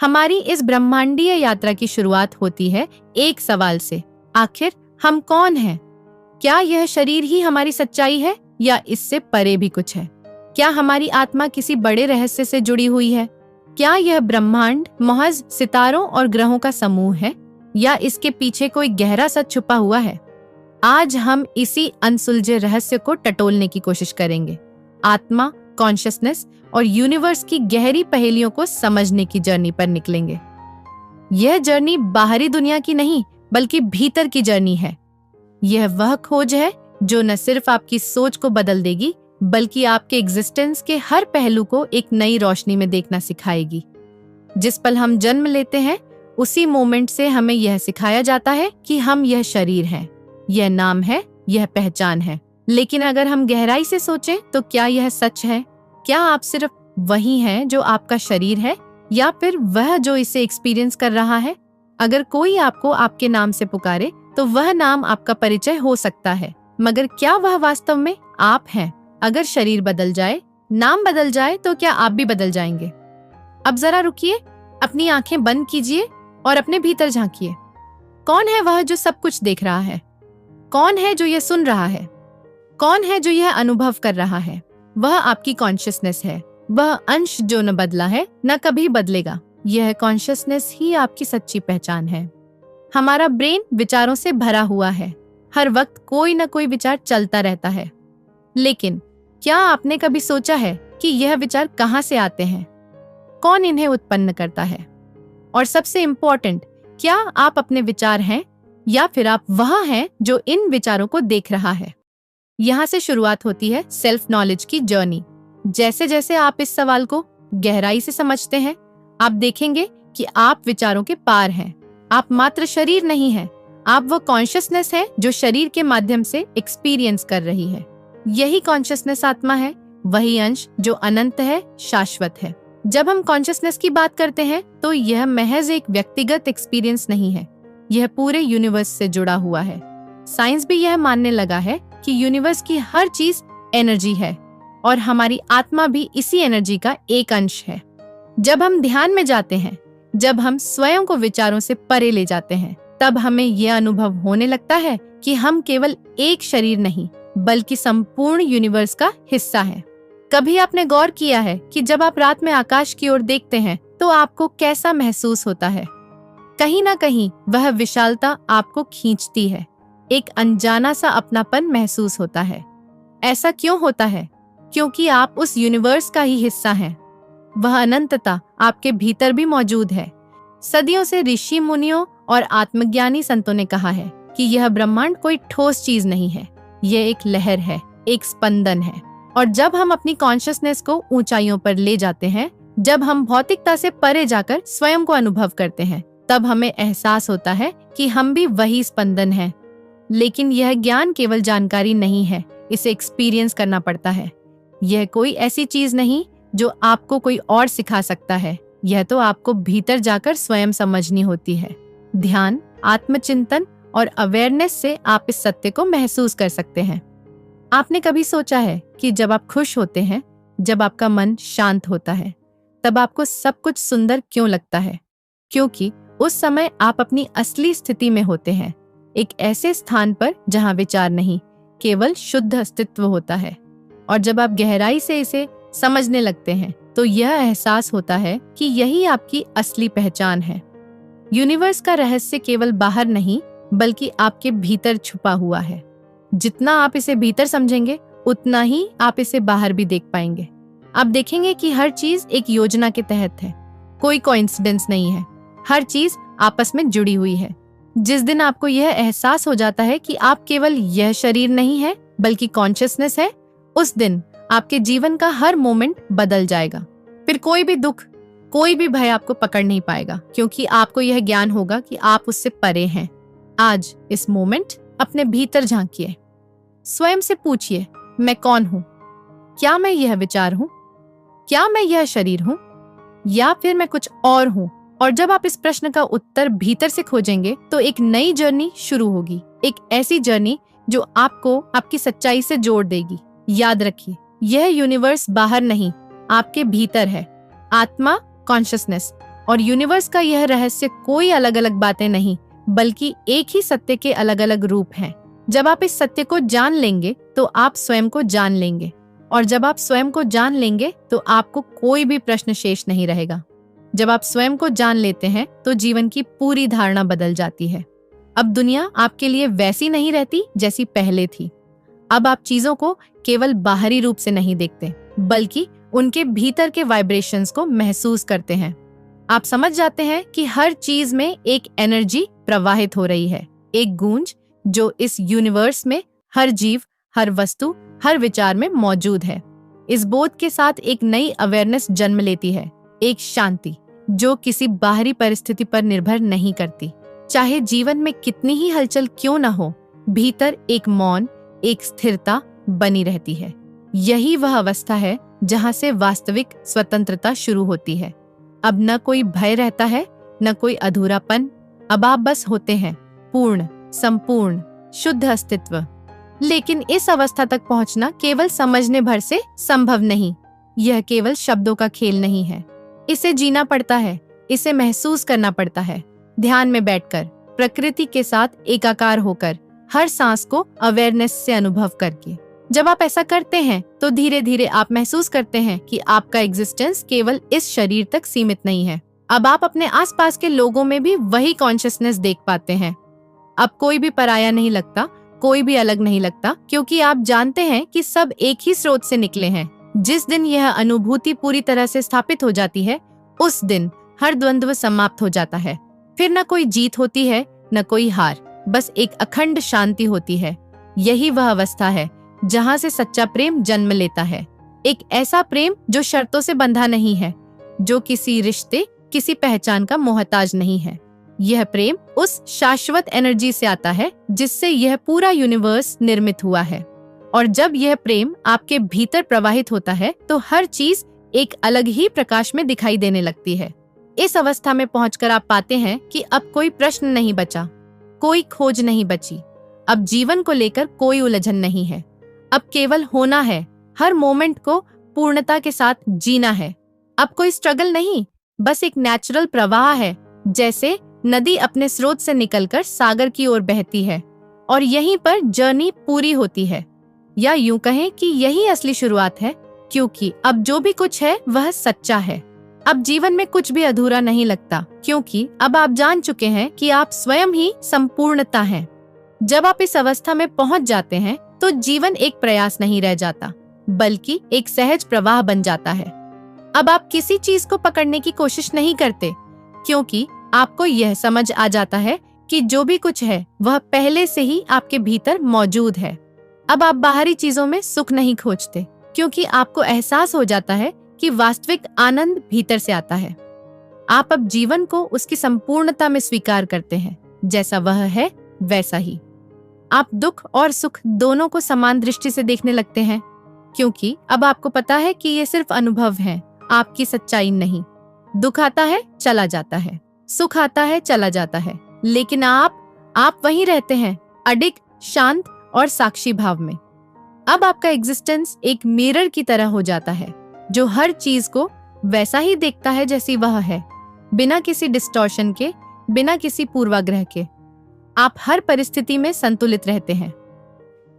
हमारी इस ब्रह्मांडीय यात्रा की शुरुआत होती है एक सवाल से, आखिर हम कौन हैं? क्या यह शरीर ही हमारी सच्चाई है या इससे परे भी कुछ है? क्या हमारी आत्मा किसी बड़े रहस्य से जुड़ी हुई है? क्या यह ब्रह्मांड महज सितारों और ग्रहों का समूह है या इसके पीछे कोई गहरा सच छुपा हुआ है? आज हम इसी अनसुलझे रहस्य को टटोलने की कोशिश करेंगे। आत्मा, कॉन्शियसनेस और यूनिवर्स की गहरी पहेलियों को समझने की जर्नी पर निकलेंगे। यह जर्नी बाहरी दुनिया की नहीं, बल्कि भीतर की जर्नी है। यह वह खोज है जो न सिर्फ आपकी सोच को बदल देगी, बल्कि आपके एग्जिस्टेंस के हर पहलू को एक नई रोशनी में देखना सिखाएगी। जिस पल हम जन्म लेते हैं, उसी मोमेंट से हमें यह सिखाया जाता है कि हम यह शरीर हैं, यह नाम है, यह पहचान है। लेकिन अगर हम गहराई से सोचें तो क्या यह सच है? क्या आप सिर्फ वही हैं जो आपका शरीर है, या फिर वह जो इसे एक्सपीरियंस कर रहा है? अगर कोई आपको आपके नाम से पुकारे तो वह नाम आपका परिचय हो सकता है, मगर क्या वह वास्तव में आप हैं? अगर शरीर बदल जाए, नाम बदल जाए, तो क्या आप भी बदल जाएंगे? अब जरा रुकिए, अपनी आंखें बंद कीजिए और अपने भीतर झांकिए। कौन है वह जो सब कुछ देख रहा है? कौन है जो यह सुन रहा है? कौन है जो यह अनुभव कर रहा है? वह आपकी कॉन्शियसनेस है, वह अंश जो न बदला है, न कभी बदलेगा। यह कॉन्शियसनेस ही आपकी सच्ची पहचान है। हमारा ब्रेन विचारों से भरा हुआ है। हर वक्त कोई न कोई विचार चलता रहता है। लेकिन क्या आपने कभी सोचा है कि यह विचार कहाँ से आते हैं? कौन इन्हें उत्पन्न करता है? और सबसे इम्पोर्टेंट, क्या आप अपने विचार हैं या फिर आप वह हैं जो इन विचारों को देख रहा है? यहाँ से शुरुआत होती है सेल्फ नॉलेज की जर्नी। जैसे जैसे आप इस सवाल को गहराई से समझते हैं, आप देखेंगे कि आप विचारों के पार हैं। आप मात्र शरीर नहीं हैं, आप वो कॉन्शियसनेस है जो शरीर के माध्यम से एक्सपीरियंस कर रही है। यही कॉन्शियसनेस आत्मा है, वही अंश जो अनंत है, शाश्वत है। जब हम कॉन्शियसनेस की बात करते हैं तो यह महज एक व्यक्तिगत एक्सपीरियंस नहीं है, यह पूरे यूनिवर्स से जुड़ा हुआ है। साइंस भी यह मानने लगा है कि यूनिवर्स की हर चीज एनर्जी है और हमारी आत्मा भी इसी एनर्जी का एक अंश है। जब हम ध्यान में जाते हैं, जब हम स्वयं को विचारों से परे ले जाते हैं, तब हमें यह अनुभव होने लगता है कि हम केवल एक शरीर नहीं, बल्कि संपूर्ण यूनिवर्स का हिस्सा है। कभी आपने गौर किया है कि जब आप रात में आकाश की ओर देखते हैं तो आपको कैसा महसूस होता है? कहीं ना कहीं वह विशालता आपको खींचती है, एक अनजाना सा अपनापन महसूस होता है। ऐसा क्यों होता है? क्योंकि आप उस यूनिवर्स का ही हिस्सा हैं। वह अनंतता आपके भीतर भी मौजूद है। सदियों से ऋषि मुनियों और आत्मज्ञानी संतों ने कहा है कि यह ब्रह्मांड कोई ठोस चीज नहीं है, यह एक लहर है, एक स्पंदन है। और जब हम अपनी कॉन्शियसनेस को ऊंचाइयों पर ले जाते हैं, जब हम भौतिकता से परे जाकर स्वयं को अनुभव करते हैं, तब हमें एहसास होता है कि हम भी वही स्पंदन हैं। लेकिन यह ज्ञान केवल जानकारी नहीं है, इसे एक्सपीरियंस करना पड़ता है। यह कोई ऐसी चीज नहीं जो आपको कोई और सिखा सकता है, यह तो आपको भीतर जाकर स्वयं समझनी होती है। ध्यान, आत्मचिंतन और अवेयरनेस से आप इस सत्य को महसूस कर सकते हैं। आपने कभी सोचा है कि जब आप खुश होते हैं, जब आपका मन शांत होता है, तब आपको सब कुछ सुंदर क्यों लगता है? क्योंकि उस समय आप अपनी असली स्थिति में होते हैं, एक ऐसे स्थान पर जहां विचार नहीं, केवल शुद्ध अस्तित्व होता है। और जब आप गहराई से इसे समझने लगते हैं तो यह एहसास होता है कि यही आपकी असली पहचान है। यूनिवर्स का रहस्य केवल बाहर नहीं, बल्कि आपके भीतर छुपा हुआ है। जितना आप इसे भीतर समझेंगे, उतना ही आप इसे बाहर भी देख पाएंगे। आप देखेंगे कि हर चीज एक योजना के तहत है, कोई कोइंसिडेंस नहीं है, हर चीज आपस में जुड़ी हुई है। जिस दिन आपको यह एहसास हो जाता है कि आप केवल यह शरीर नहीं है, बल्कि कॉन्शियसनेस है, उस दिन आपके जीवन का हर मोमेंट बदल जाएगा। फिर कोई भी दुख, कोई भी भय आपको पकड़ नहीं पाएगा, क्योंकि आपको यह ज्ञान होगा कि आप उससे परे हैं। आज इस मोमेंट अपने भीतर झांकिए, स्वयं से पूछिए, मैं कौन हूँ? क्या मैं यह विचार हूँ? क्या मैं यह शरीर हूँ? या फिर मैं कुछ और हूँ? और जब आप इस प्रश्न का उत्तर भीतर से खोजेंगे तो एक नई जर्नी शुरू होगी, एक ऐसी जर्नी जो आपको आपकी सच्चाई से जोड़ देगी। याद रखिए, यह यूनिवर्स बाहर नहीं, आपके भीतर है। आत्मा, कॉन्शियसनेस और यूनिवर्स का यह रहस्य कोई अलग अलग बातें नहीं, बल्कि एक ही सत्य के अलग अलग रूप हैं। जब आप इस सत्य को जान लेंगे तो आप स्वयं को जान लेंगे, और जब आप स्वयं को जान लेंगे तो आपको कोई भी प्रश्न शेष नहीं रहेगा। जब आप स्वयं को जान लेते हैं तो जीवन की पूरी धारणा बदल जाती है। अब दुनिया आपके लिए वैसी नहीं रहती जैसी पहले थी। अब आप चीजों को केवल बाहरी रूप से नहीं देखते, बल्कि उनके भीतर के वाइब्रेशंस को महसूस करते हैं। आप समझ जाते हैं कि हर चीज में एक एनर्जी प्रवाहित हो रही है, एक गूंज जो इस यूनिवर्स में हर जीव, हर वस्तु, हर विचार में मौजूद है। इस बोध के साथ एक नई अवेयरनेस जन्म लेती है, एक शांति जो किसी बाहरी परिस्थिति पर निर्भर नहीं करती। चाहे जीवन में कितनी ही हलचल क्यों न हो, भीतर एक मौन, एक स्थिरता बनी रहती है। यही वह अवस्था है जहां से वास्तविक स्वतंत्रता शुरू होती है। अब न कोई भय रहता है, न कोई अधूरापन। अब आप बस होते हैं, पूर्ण, संपूर्ण, शुद्ध अस्तित्व। लेकिन इस अवस्था तक पहुंचना केवल समझने भर से संभव नहीं। यह केवल शब्दों का खेल नहीं है, इसे जीना पड़ता है, इसे महसूस करना पड़ता है। ध्यान में बैठकर, प्रकृति के साथ एकाकार होकर, हर सांस को अवेयरनेस से अनुभव करके। जब आप ऐसा करते हैं तो धीरे धीरे आप महसूस करते हैं कि आपका एग्जिस्टेंस केवल इस शरीर तक सीमित नहीं है। अब आप अपने आसपास के लोगों में भी वही कॉन्शियसनेस देख पाते हैं। अब कोई भी पराया नहीं लगता, कोई भी अलग नहीं लगता, क्योंकि आप जानते हैं कि सब एक ही स्रोत से निकले हैं। जिस दिन यह अनुभूति पूरी तरह से स्थापित हो जाती है, उस दिन हर द्वंद्व समाप्त हो जाता है। फिर न कोई जीत होती है, न कोई हार, बस एक अखंड शांति होती है। यही वह अवस्था है जहां से सच्चा प्रेम जन्म लेता है। एक ऐसा प्रेम जो शर्तों से बंधा नहीं है, जो किसी रिश्ते, किसी पहचान का मोहताज नहीं है। यह प्रेम उस शाश्वत एनर्जी से आता है जिससे यह पूरा यूनिवर्स निर्मित हुआ है। और जब यह प्रेम आपके भीतर प्रवाहित होता है तो हर चीज एक अलग ही प्रकाश में दिखाई देने लगती है। इस अवस्था में पहुंचकर आप पाते हैं कि अब कोई प्रश्न नहीं बचा, कोई खोज नहीं बची। अब जीवन को लेकर कोई उलझन नहीं है। अब केवल होना है, हर मोमेंट को पूर्णता के साथ जीना है। अब कोई स्ट्रगल नहीं, बस एक नेचुरल प्रवाह है, जैसे नदी अपने स्रोत से निकलकर सागर की ओर बहती है और यहीं पर जर्नी पूरी होती है। या यूं कहें कि यही असली शुरुआत है, क्योंकि अब जो भी कुछ है वह सच्चा है। अब जीवन में कुछ भी अधूरा नहीं लगता, क्योंकि अब आप जान चुके हैं कि आप स्वयं ही संपूर्णता हैं। जब आप इस अवस्था में पहुंच जाते हैं तो जीवन एक प्रयास नहीं रह जाता, बल्कि एक सहज प्रवाह बन जाता है। अब आप किसी चीज को पकड़ने की कोशिश नहीं करते, क्योंकि आपको यह समझ आ जाता है कि जो भी कुछ है वह पहले से ही आपके भीतर मौजूद है। अब आप बाहरी चीजों में सुख नहीं खोजते, क्योंकि आपको एहसास हो जाता है कि वास्तविक आनंद भीतर से आता है। आप अब जीवन को उसकी संपूर्णता में स्वीकार करते हैं, जैसा वह है वैसा ही। आप दुख और सुख दोनों को समान दृष्टि से देखने लगते हैं, क्योंकि अब आपको पता है कि ये सिर्फ अनुभव है, आपकी सच्चाई नहीं। दुख आता है, चला जाता है, सुख आता है, चला जाता है, लेकिन आप वहीं रहते हैं, अडिग, शांत और साक्षी भाव में। अब आपका एग्जिस्टेंस एक मिरर की तरह हो जाता है, जो हर चीज को वैसा ही देखता है जैसी वह है, बिना किसी डिस्टॉर्शन के, बिना किसी पूर्वाग्रह के। आप हर परिस्थिति में संतुलित रहते हैं।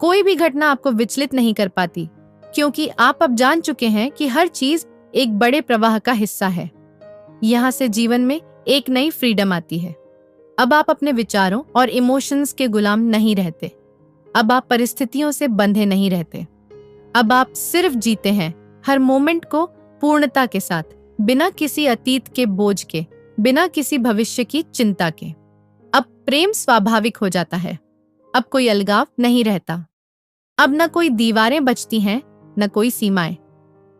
कोई भी घटना आपको विचलित नहीं कर पाती, क्योंकि आप अब जान चुके हैं कि हर चीज एक बड़े प्रवाह का हिस्सा है। यहाँ से जीवन में एक नई फ्रीडम आती है। अब आप अपने विचारों और इमोशंस के गुलाम नहीं रहते। अब आप परिस्थितियों से बंधे नहीं रहते। अब आप सिर्फ जीते हैं, हर मोमेंट को पूर्णता के साथ, बिना किसी अतीत के बोझ के, बिना किसी भविष्य की चिंता के। अब प्रेम स्वाभाविक हो जाता है। अब कोई अलगाव नहीं रहता। अब न कोई दीवारें बचती हैं, न कोई सीमाएं।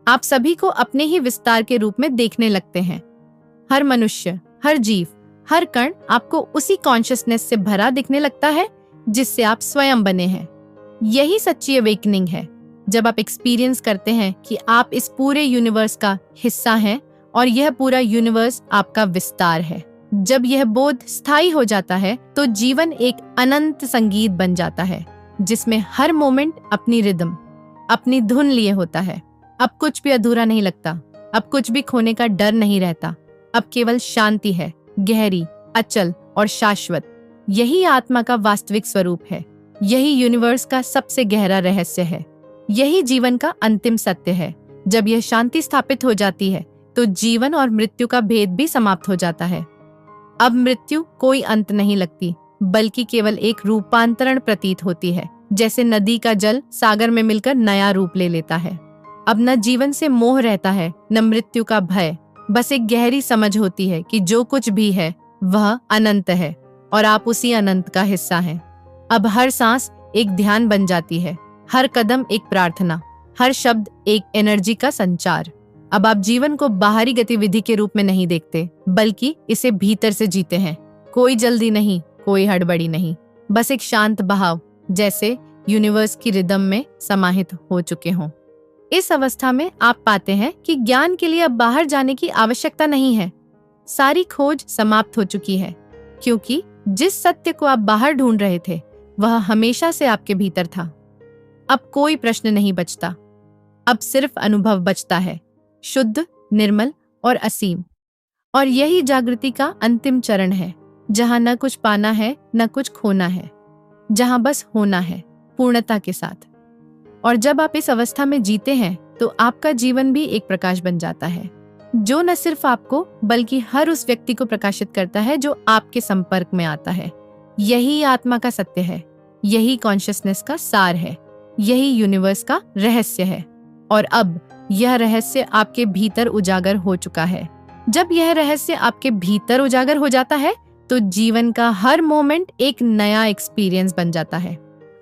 आप सभी को अपने ही विस्तार के रूप में देखने लगते हैं। हर मनुष्य, हर जीव, हर कण आपको उसी कॉन्शियसनेस से भरा दिखने लगता है जिससे आप स्वयं बने हैं। यही सच्ची अवेकनिंग है, जब आप एक्सपीरियंस करते हैं कि आप इस पूरे यूनिवर्स का हिस्सा हैं और यह पूरा यूनिवर्स आपका विस्तार है। जब यह बोध स्थायी हो जाता है तो जीवन एक अनंत संगीत बन जाता है, जिसमें हर मोमेंट अपनी रिदम, अपनी धुन लिए होता है। अब कुछ भी अधूरा नहीं लगता, अब कुछ भी खोने का डर नहीं रहता। अब केवल शांति है, गहरी, अचल और शाश्वत। यही आत्मा का वास्तविक स्वरूप है। यही यूनिवर्स का सबसे गहरा रहस्य है। यही जीवन का अंतिम सत्य है। जब यह शांति स्थापित हो जाती है तो जीवन और मृत्यु का भेद भी समाप्त हो जाता है। अब मृत्यु कोई अंत नहीं लगती, बल्कि केवल एक रूपांतरण प्रतीत होती है, जैसे नदी का जल सागर में मिलकर नया रूप ले लेता है। अब न जीवन से मोह रहता है, न मृत्यु का भय। बस एक गहरी समझ होती है कि जो कुछ भी है वह अनंत है और आप उसी अनंत का हिस्सा हैं। अब हर सांस एक ध्यान बन जाती है, हर कदम एक प्रार्थना, हर शब्द एक एनर्जी का संचार। अब आप जीवन को बाहरी गतिविधि के रूप में नहीं देखते, बल्कि इसे भीतर से जीते हैं। कोई जल्दी नहीं, कोई हड़बड़ी नहीं, बस एक शांत बहाव, जैसे यूनिवर्स की रिदम में समाहित हो चुके हों। इस अवस्था में आप पाते हैं कि ज्ञान के लिए अब बाहर जाने की आवश्यकता नहीं है। सारी खोज समाप्त हो चुकी है, क्योंकि जिस सत्य को आप बाहर ढूंढ रहे थे वह हमेशा से आपके भीतर था। अब कोई प्रश्न नहीं बचता, अब सिर्फ अनुभव बचता है, शुद्ध, निर्मल और असीम। और यही जागृति का अंतिम चरण है, जहां न कुछ पाना है न कुछ खोना है, जहां बस होना है पूर्णता के साथ। और जब आप इस अवस्था में जीते हैं तो आपका जीवन भी एक प्रकाश बन जाता है, जो न सिर्फ आपको बल्कि हर उस व्यक्ति को प्रकाशित करता है जो आपके संपर्क में आता है। यही आत्मा का सत्य है, यही कॉन्शियसनेस का सार है, यही यूनिवर्स का रहस्य है। और अब यह रहस्य आपके भीतर उजागर हो चुका है। जब यह रहस्य आपके भीतर उजागर हो जाता है तो जीवन का हर मोमेंट एक नया एक्सपीरियंस बन जाता है।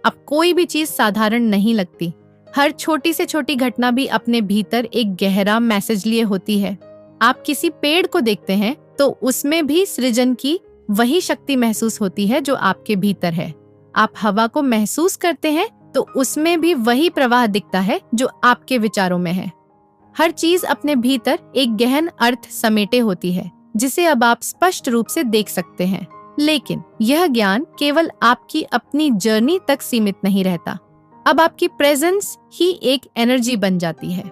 अब कोई भी चीज साधारण नहीं लगती। हर छोटी से छोटी घटना भी अपने भीतर एक गहरा मैसेज लिए होती है। आप किसी पेड़ को देखते हैं तो उसमें भी सृजन की वही शक्ति महसूस होती है जो आपके भीतर है। आप हवा को महसूस करते हैं तो उसमें भी वही प्रवाह दिखता है जो आपके विचारों में है। हर चीज अपने भीतर एक गहन अर्थ समेटे होती है, जिसे अब आप स्पष्ट रूप से देख सकते हैं। लेकिन यह ज्ञान केवल आपकी अपनी जर्नी तक सीमित नहीं रहता। अब आपकी प्रेजेंस ही एक एनर्जी बन जाती है।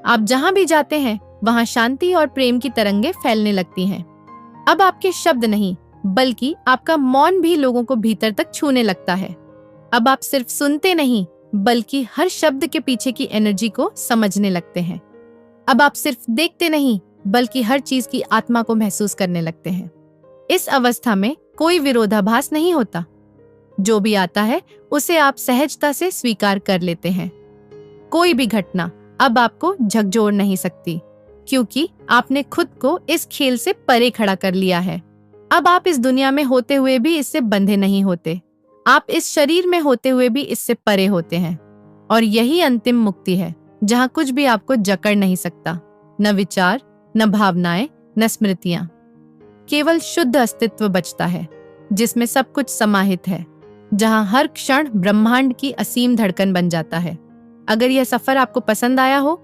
आप जहां भी जाते हैं वहां शांति और प्रेम की तरंगें फैलने लगती हैं। अब आपके शब्द नहीं, बल्कि आपका मौन भी लोगों को भीतर तक छूने लगता है। अब आप सिर्फ सुनते नहीं, बल्कि हर शब्द के पीछे की एनर्जी को समझने लगते हैं। अब आप सिर्फ देखते नहीं, बल्कि हर चीज की आत्मा को महसूस करने लगते हैं। इस अवस्था में कोई विरोधाभास नहीं होता। जो भी आता है उसे आप सहजता से स्वीकार कर लेते हैं। कोई भी घटना अब आपको झकझोर नहीं सकती, क्योंकि आपने खुद को इस खेल से परे खड़ा कर लिया है। अब आप इस दुनिया में होते हुए भी इससे बंधे नहीं होते। आप इस शरीर में होते हुए भी इससे परे होते हैं। और यही अंतिम मुक्ति है, जहां कुछ भी आपको जकड़ नहीं सकता, न विचार, न भावनाएं, न स्मृतियां। केवल शुद्ध अस्तित्व बचता है, जिसमें सब कुछ समाहित है, जहां हर क्षण ब्रह्मांड की असीम धड़कन बन जाता है। अगर यह सफर आपको पसंद आया हो,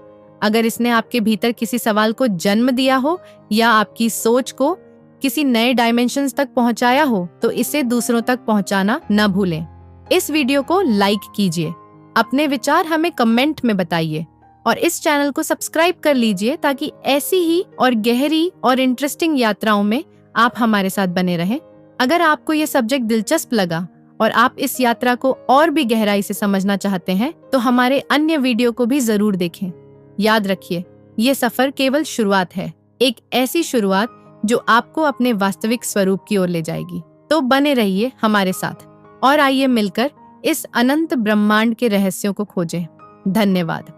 अगर इसने आपके भीतर किसी सवाल को जन्म दिया हो या आपकी सोच को किसी नए डायमेंशंस तक पहुंचाया हो, तो इसे दूसरों तक पहुंचाना न भूलें। इस वीडियो को लाइक कीजिए, अपने विचार हमें कमेंट में बताइए और इस चैनल को सब्सक्राइब कर लीजिए, ताकि ऐसी ही और गहरी और इंटरेस्टिंग यात्राओं में आप हमारे साथ बने रहें। अगर आपको ये सब्जेक्ट दिलचस्प लगा और आप इस यात्रा को और भी गहराई से समझना चाहते हैं, तो हमारे अन्य वीडियो को भी जरूर देखें। याद रखिए, ये सफर केवल शुरुआत है, एक ऐसी शुरुआत जो आपको अपने वास्तविक स्वरूप की ओर ले जाएगी। तो बने रहिए हमारे साथ और आइए मिलकर इस अनंत ब्रह्मांड के रहस्यों को खोजें। धन्यवाद।